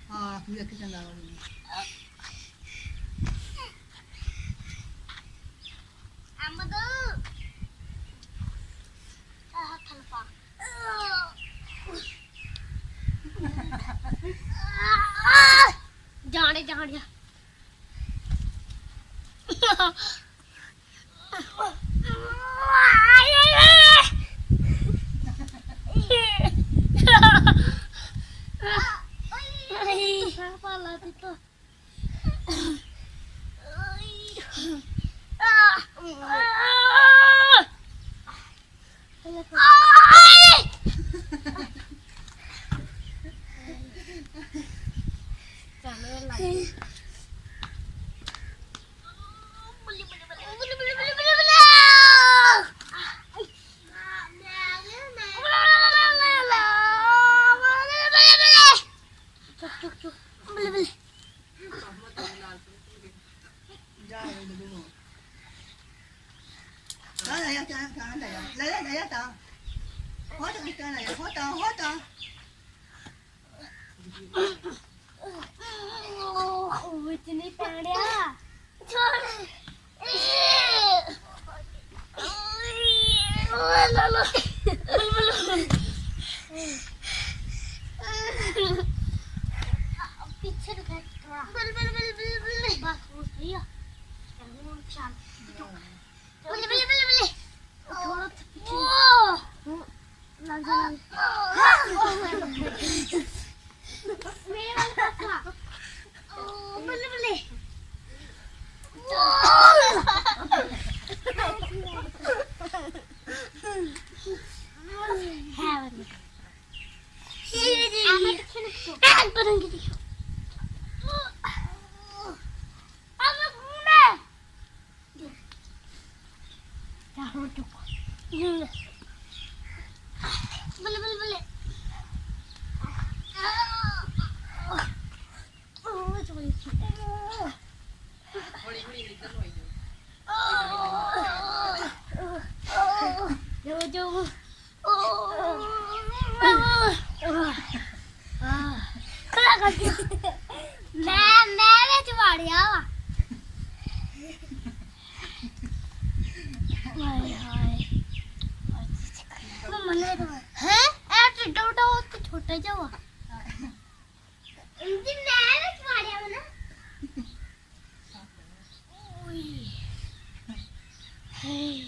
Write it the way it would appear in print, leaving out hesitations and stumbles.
हाँ पूजा किचन ला जाने जाने इतनी पैड़िया पीछे बस वो सही है थोड़ा लग मेरे वाला पापा बल्ले बल्ले बल्ले बल्ले बल्ले मैं ਵਿੱਚ ਵਾੜਿਆ ਵਾ ਹਾਏ ਹਾਏ ਮਮਨੇ ਹੈ ਇਹ ਟੋਟਾ ਉਹ ਛੋਟਾ ਜਿਹਾ ਵਾ ਇੰਦੀ ਮੈਂ ਵਿੱਚ ਵਾੜਿਆ ਵਾ ਨਾ ਓਏ ਹੇ